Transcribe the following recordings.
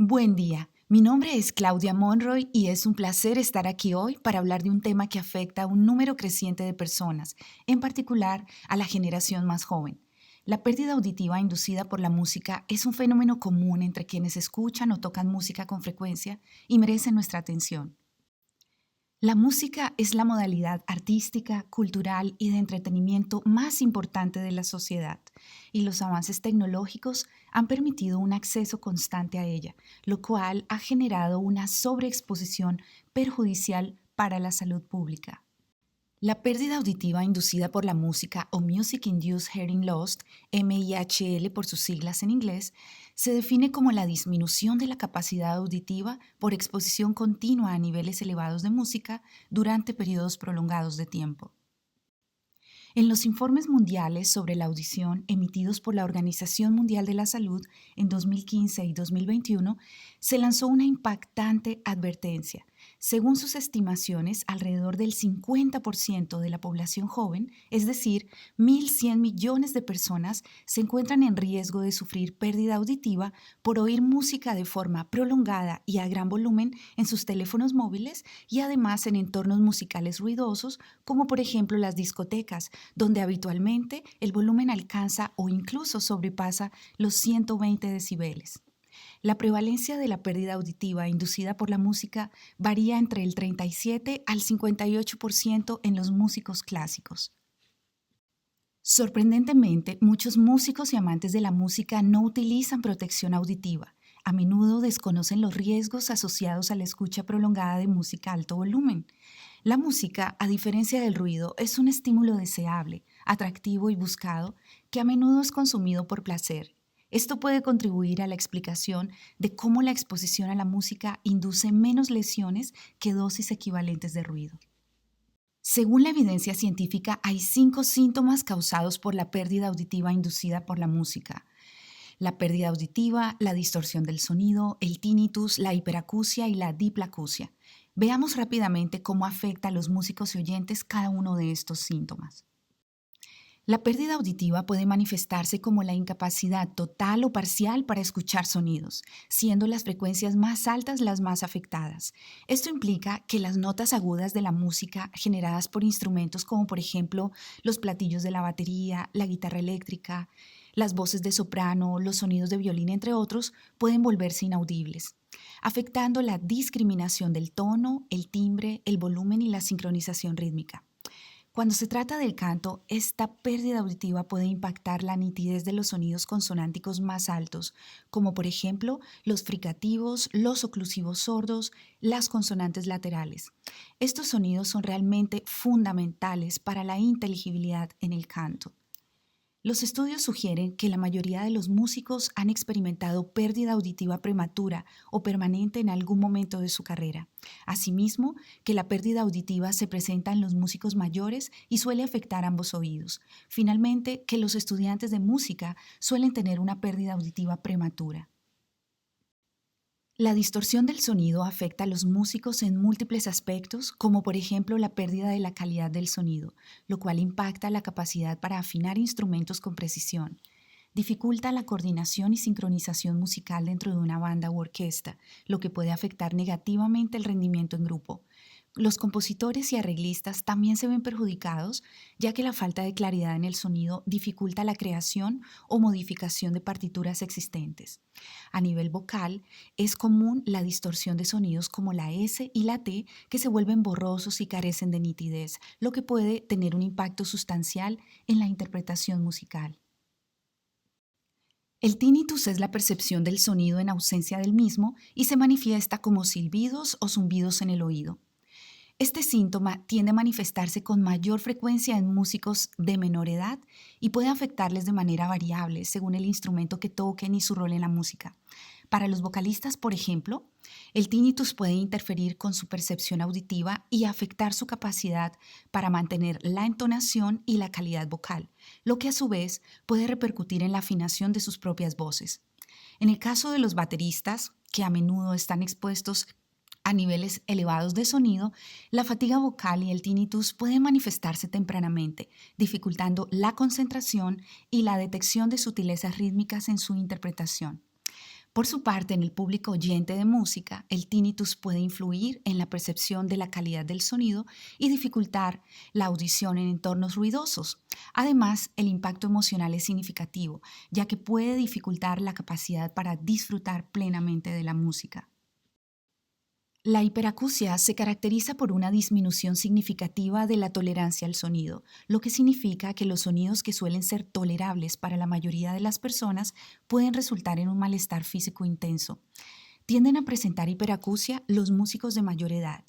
Buen día, mi nombre es Claudia Monroy y es un placer estar aquí hoy para hablar de un tema que afecta a un número creciente de personas, en particular a la generación más joven. La pérdida auditiva inducida por la música es un fenómeno común entre quienes escuchan o tocan música con frecuencia y merece nuestra atención. La música es la modalidad artística, cultural y de entretenimiento más importante de la sociedad, y los avances tecnológicos han permitido un acceso constante a ella, lo cual ha generado una sobreexposición perjudicial para la salud pública. La pérdida auditiva inducida por la música o Music Induced Hearing Loss, MIHL por sus siglas en inglés, se define como la disminución de la capacidad auditiva por exposición continua a niveles elevados de música durante periodos prolongados de tiempo. En los informes mundiales sobre la audición emitidos por la Organización Mundial de la Salud en 2015 y 2021, se lanzó una impactante advertencia. Según sus estimaciones, alrededor del 50% de la población joven, es decir, 1.100 millones de personas, se encuentran en riesgo de sufrir pérdida auditiva por oír música de forma prolongada y a gran volumen en sus teléfonos móviles y además en entornos musicales ruidosos, como por ejemplo las discotecas, donde habitualmente el volumen alcanza o incluso sobrepasa los 120 decibeles. La prevalencia de la pérdida auditiva inducida por la música varía entre el 37 al 58% en los músicos clásicos. Sorprendentemente, muchos músicos y amantes de la música no utilizan protección auditiva. A menudo desconocen los riesgos asociados a la escucha prolongada de música a alto volumen. La música, a diferencia del ruido, es un estímulo deseable, atractivo y buscado que a menudo es consumido por placer. Esto puede contribuir a la explicación de cómo la exposición a la música induce menos lesiones que dosis equivalentes de ruido. Según la evidencia científica, hay 5 síntomas causados por la pérdida auditiva inducida por la música: la pérdida auditiva, la distorsión del sonido, el tinnitus, la hiperacusia y la diplacusia. Veamos rápidamente cómo afecta a los músicos y oyentes cada uno de estos síntomas. La pérdida auditiva puede manifestarse como la incapacidad total o parcial para escuchar sonidos, siendo las frecuencias más altas las más afectadas. Esto implica que las notas agudas de la música generadas por instrumentos como por ejemplo los platillos de la batería, la guitarra eléctrica, las voces de soprano, los sonidos de violín, entre otros, pueden volverse inaudibles, afectando la discriminación del tono, el timbre, el volumen y la sincronización rítmica. Cuando se trata del canto, esta pérdida auditiva puede impactar la nitidez de los sonidos consonánticos más altos, como por ejemplo los fricativos, los oclusivos sordos, las consonantes laterales. Estos sonidos son realmente fundamentales para la inteligibilidad en el canto. Los estudios sugieren que la mayoría de los músicos han experimentado pérdida auditiva prematura o permanente en algún momento de su carrera. Asimismo, que la pérdida auditiva se presenta en los músicos mayores y suele afectar ambos oídos. Finalmente, que los estudiantes de música suelen tener una pérdida auditiva prematura. La distorsión del sonido afecta a los músicos en múltiples aspectos, como por ejemplo la pérdida de la calidad del sonido, lo cual impacta la capacidad para afinar instrumentos con precisión. Dificulta la coordinación y sincronización musical dentro de una banda u orquesta, lo que puede afectar negativamente el rendimiento en grupo. Los compositores y arreglistas también se ven perjudicados, ya que la falta de claridad en el sonido dificulta la creación o modificación de partituras existentes. A nivel vocal, es común la distorsión de sonidos como la S y la T, que se vuelven borrosos y carecen de nitidez, lo que puede tener un impacto sustancial en la interpretación musical. El tinnitus es la percepción del sonido en ausencia del mismo y se manifiesta como silbidos o zumbidos en el oído. Este síntoma tiende a manifestarse con mayor frecuencia en músicos de menor edad y puede afectarles de manera variable según el instrumento que toquen y su rol en la música. Para los vocalistas, por ejemplo, el tinnitus puede interferir con su percepción auditiva y afectar su capacidad para mantener la entonación y la calidad vocal, lo que a su vez puede repercutir en la afinación de sus propias voces. En el caso de los bateristas, que a menudo están expuestos a niveles elevados de sonido, la fatiga vocal y el tinnitus pueden manifestarse tempranamente, dificultando la concentración y la detección de sutilezas rítmicas en su interpretación. Por su parte, en el público oyente de música, el tinnitus puede influir en la percepción de la calidad del sonido y dificultar la audición en entornos ruidosos. Además, el impacto emocional es significativo, ya que puede dificultar la capacidad para disfrutar plenamente de la música. La hiperacusia se caracteriza por una disminución significativa de la tolerancia al sonido, lo que significa que los sonidos que suelen ser tolerables para la mayoría de las personas pueden resultar en un malestar físico intenso. Tienden a presentar hiperacusia los músicos de mayor edad.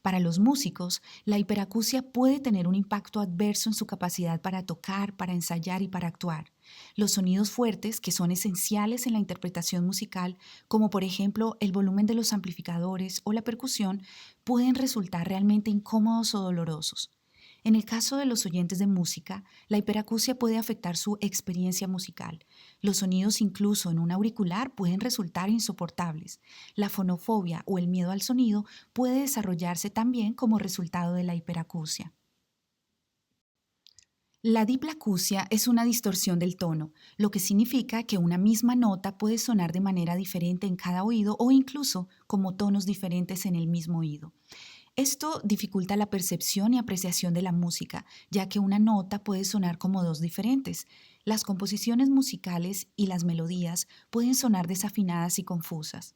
Para los músicos, la hiperacusia puede tener un impacto adverso en su capacidad para tocar, para ensayar y para actuar. Los sonidos fuertes, que son esenciales en la interpretación musical, como por ejemplo el volumen de los amplificadores o la percusión, pueden resultar realmente incómodos o dolorosos. En el caso de los oyentes de música, la hiperacusia puede afectar su experiencia musical. Los sonidos incluso en un auricular pueden resultar insoportables. La fonofobia o el miedo al sonido puede desarrollarse también como resultado de la hiperacusia. La diplacusia es una distorsión del tono, lo que significa que una misma nota puede sonar de manera diferente en cada oído o incluso como tonos diferentes en el mismo oído. Esto dificulta la percepción y apreciación de la música, ya que una nota puede sonar como dos diferentes. Las composiciones musicales y las melodías pueden sonar desafinadas y confusas.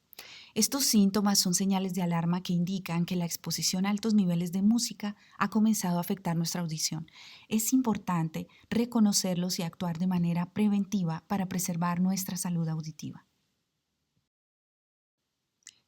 Estos síntomas son señales de alarma que indican que la exposición a altos niveles de música ha comenzado a afectar nuestra audición. Es importante reconocerlos y actuar de manera preventiva para preservar nuestra salud auditiva.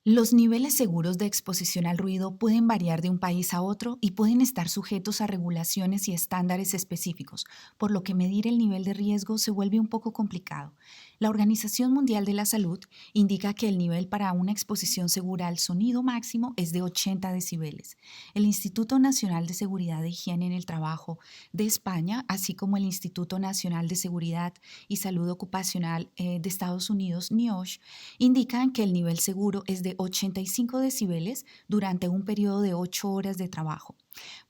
Los niveles seguros de exposición al ruido pueden variar de un país a otro y pueden estar sujetos a regulaciones y estándares específicos, por lo que medir el nivel de riesgo se vuelve un poco complicado. La Organización Mundial de la Salud indica que el nivel para una exposición segura al sonido máximo es de 80 decibeles. El Instituto Nacional de Seguridad e Higiene en el Trabajo de España, así como el Instituto Nacional de Seguridad y Salud Ocupacional de Estados Unidos, NIOSH, indican que el nivel seguro es de 85 decibeles durante un periodo de 8 horas de trabajo.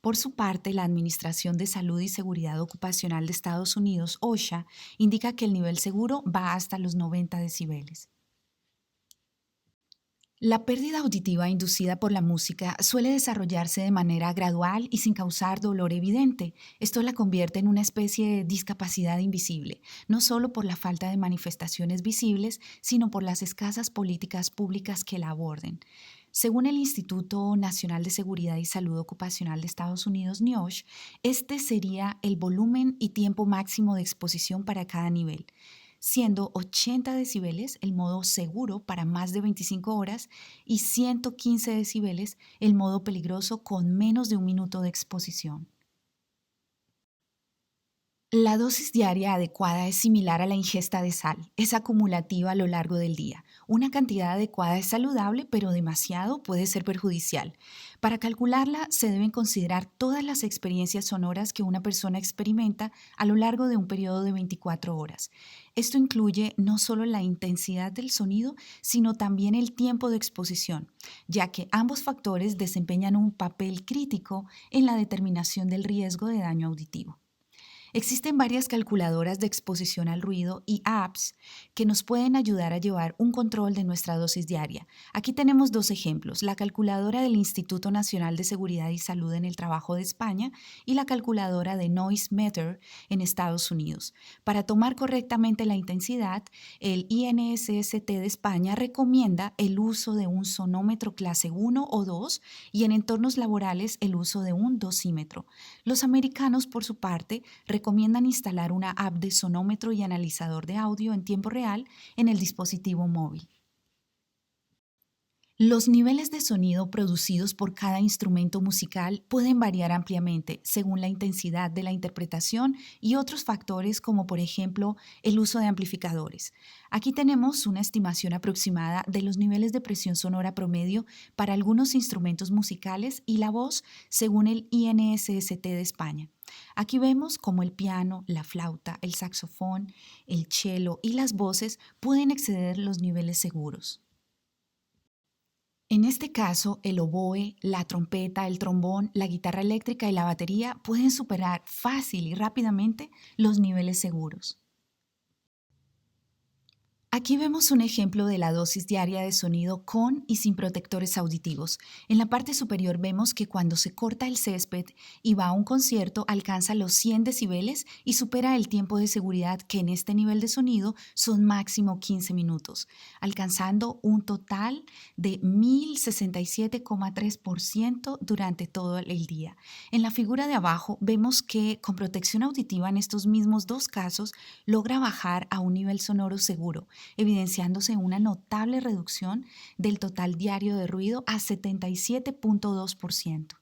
Por su parte, la Administración de Salud y Seguridad Ocupacional de Estados Unidos, OSHA, indica que el nivel seguro va hasta los 90 decibeles. La pérdida auditiva inducida por la música suele desarrollarse de manera gradual y sin causar dolor evidente. Esto la convierte en una especie de discapacidad invisible, no solo por la falta de manifestaciones visibles, sino por las escasas políticas públicas que la aborden. Según el Instituto Nacional de Seguridad y Salud Ocupacional de Estados Unidos, NIOSH, este sería el volumen y tiempo máximo de exposición para cada nivel, siendo 80 decibeles el modo seguro para más de 25 horas y 115 decibeles el modo peligroso con menos de un minuto de exposición. La dosis diaria adecuada es similar a la ingesta de sal, es acumulativa a lo largo del día. Una cantidad adecuada es saludable, pero demasiado puede ser perjudicial. Para calcularla, se deben considerar todas las experiencias sonoras que una persona experimenta a lo largo de un periodo de 24 horas. Esto incluye no solo la intensidad del sonido, sino también el tiempo de exposición, ya que ambos factores desempeñan un papel crítico en la determinación del riesgo de daño auditivo. Existen varias calculadoras de exposición al ruido y apps que nos pueden ayudar a llevar un control de nuestra dosis diaria. Aquí tenemos dos ejemplos, la calculadora del Instituto Nacional de Seguridad y Salud en el Trabajo de España y la calculadora de Noise Meter en Estados Unidos. Para tomar correctamente la intensidad, el INSST de España recomienda el uso de un sonómetro clase 1 o 2 y en entornos laborales el uso de un dosímetro. Los americanos, por su parte, recomiendan instalar una app de sonómetro y analizador de audio en tiempo real en el dispositivo móvil. Los niveles de sonido producidos por cada instrumento musical pueden variar ampliamente según la intensidad de la interpretación y otros factores como por ejemplo el uso de amplificadores. Aquí tenemos una estimación aproximada de los niveles de presión sonora promedio para algunos instrumentos musicales y la voz según el INSST de España. Aquí vemos cómo el piano, la flauta, el saxofón, el cello y las voces pueden exceder los niveles seguros. En este caso, el oboe, la trompeta, el trombón, la guitarra eléctrica y la batería pueden superar fácil y rápidamente los niveles seguros. Aquí vemos un ejemplo de la dosis diaria de sonido con y sin protectores auditivos. En la parte superior vemos que cuando se corta el césped y va a un concierto alcanza los 100 decibeles y supera el tiempo de seguridad que en este nivel de sonido son máximo 15 minutos, alcanzando un total de 1067,3% durante todo el día. En la figura de abajo vemos que con protección auditiva en estos mismos dos casos logra bajar a un nivel sonoro seguro, evidenciándose una notable reducción del total diario de ruido a 77,2%.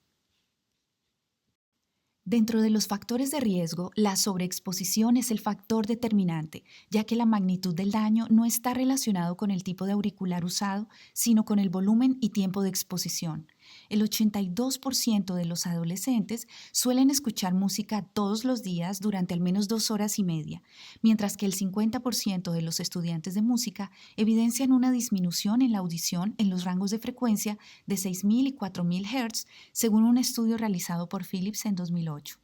Dentro de los factores de riesgo, la sobreexposición es el factor determinante, ya que la magnitud del daño no está relacionado con el tipo de auricular usado, sino con el volumen y tiempo de exposición. El 82% de los adolescentes suelen escuchar música todos los días durante al menos 2 horas y media, mientras que el 50% de los estudiantes de música evidencian una disminución en la audición en los rangos de frecuencia de 6.000 y 4.000 Hz, según un estudio realizado por Philips en 2008.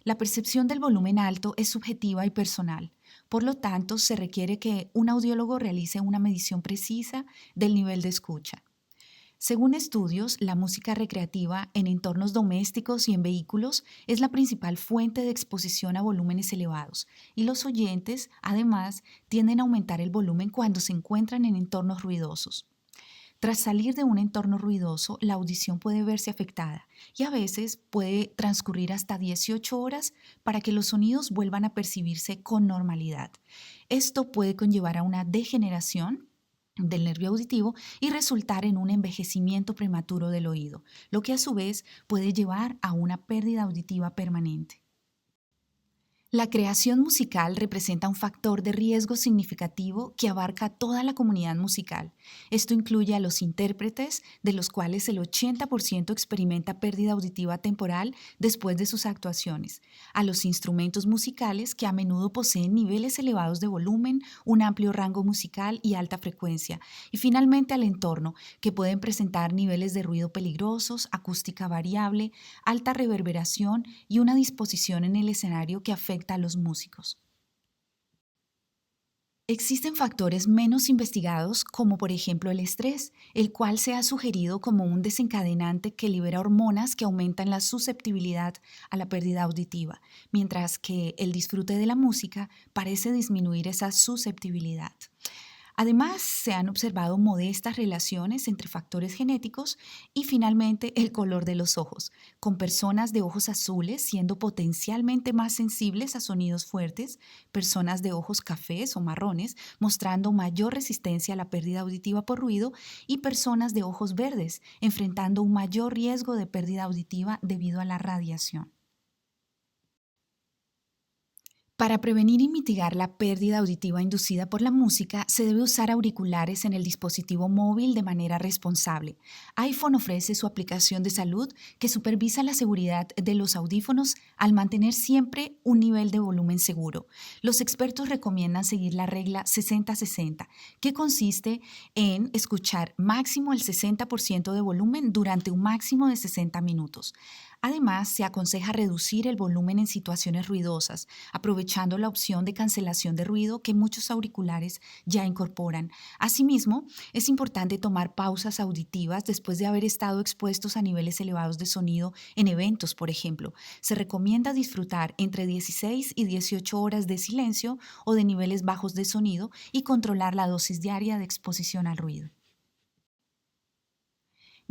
La percepción del volumen alto es subjetiva y personal. Por lo tanto, se requiere que un audiólogo realice una medición precisa del nivel de escucha. Según estudios, la música recreativa en entornos domésticos y en vehículos es la principal fuente de exposición a volúmenes elevados, y los oyentes, además, tienden a aumentar el volumen cuando se encuentran en entornos ruidosos. Tras salir de un entorno ruidoso, la audición puede verse afectada y a veces puede transcurrir hasta 18 horas para que los sonidos vuelvan a percibirse con normalidad. Esto puede conllevar a una degeneración del nervio auditivo y resultar en un envejecimiento prematuro del oído, lo que a su vez puede llevar a una pérdida auditiva permanente. La creación musical representa un factor de riesgo significativo que abarca a toda la comunidad musical. Esto incluye a los intérpretes, de los cuales el 80% experimenta pérdida auditiva temporal después de sus actuaciones, a los instrumentos musicales, que a menudo poseen niveles elevados de volumen, un amplio rango musical y alta frecuencia, y finalmente al entorno, que pueden presentar niveles de ruido peligrosos, acústica variable, alta reverberación y una disposición en el escenario que afecta a los músicos. Existen factores menos investigados, como por ejemplo el estrés, el cual se ha sugerido como un desencadenante que libera hormonas que aumentan la susceptibilidad a la pérdida auditiva, mientras que el disfrute de la música parece disminuir esa susceptibilidad. Además, se han observado modestas relaciones entre factores genéticos y finalmente el color de los ojos, con personas de ojos azules siendo potencialmente más sensibles a sonidos fuertes, personas de ojos cafés o marrones mostrando mayor resistencia a la pérdida auditiva por ruido y personas de ojos verdes enfrentando un mayor riesgo de pérdida auditiva debido a la radiación. Para prevenir y mitigar la pérdida auditiva inducida por la música, se debe usar auriculares en el dispositivo móvil de manera responsable. iPhone ofrece su aplicación de salud que supervisa la seguridad de los audífonos al mantener siempre un nivel de volumen seguro. Los expertos recomiendan seguir la regla 60-60, que consiste en escuchar máximo el 60% de volumen durante un máximo de 60 minutos. Además, se aconseja reducir el volumen en situaciones ruidosas, aprovechando la opción de cancelación de ruido que muchos auriculares ya incorporan. Asimismo, es importante tomar pausas auditivas después de haber estado expuestos a niveles elevados de sonido en eventos, por ejemplo. Se recomienda disfrutar entre 16 y 18 horas de silencio o de niveles bajos de sonido y controlar la dosis diaria de exposición al ruido.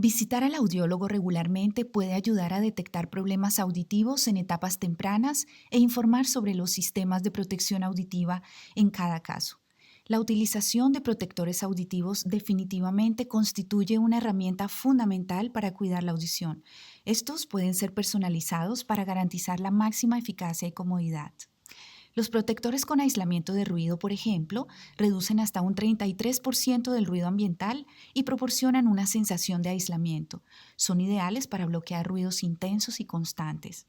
Visitar al audiólogo regularmente puede ayudar a detectar problemas auditivos en etapas tempranas e informar sobre los sistemas de protección auditiva en cada caso. La utilización de protectores auditivos definitivamente constituye una herramienta fundamental para cuidar la audición. Estos pueden ser personalizados para garantizar la máxima eficacia y comodidad. Los protectores con aislamiento de ruido, por ejemplo, reducen hasta un 33% del ruido ambiental y proporcionan una sensación de aislamiento. Son ideales para bloquear ruidos intensos y constantes.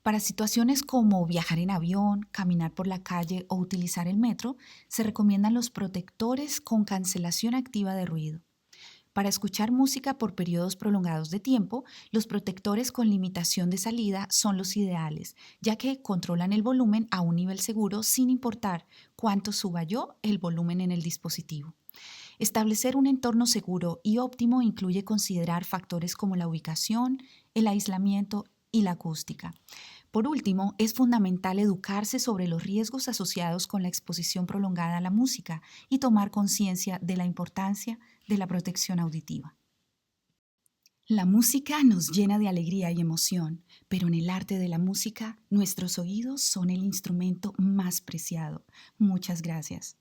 Para situaciones como viajar en avión, caminar por la calle o utilizar el metro, se recomiendan los protectores con cancelación activa de ruido. Para escuchar música por periodos prolongados de tiempo, los protectores con limitación de salida son los ideales, ya que controlan el volumen a un nivel seguro sin importar cuánto suba yo el volumen en el dispositivo. Establecer un entorno seguro y óptimo incluye considerar factores como la ubicación, el aislamiento y la acústica. Por último, es fundamental educarse sobre los riesgos asociados con la exposición prolongada a la música y tomar conciencia de la importancia de la protección auditiva. La música nos llena de alegría y emoción, pero en el arte de la música, nuestros oídos son el instrumento más preciado. Muchas gracias.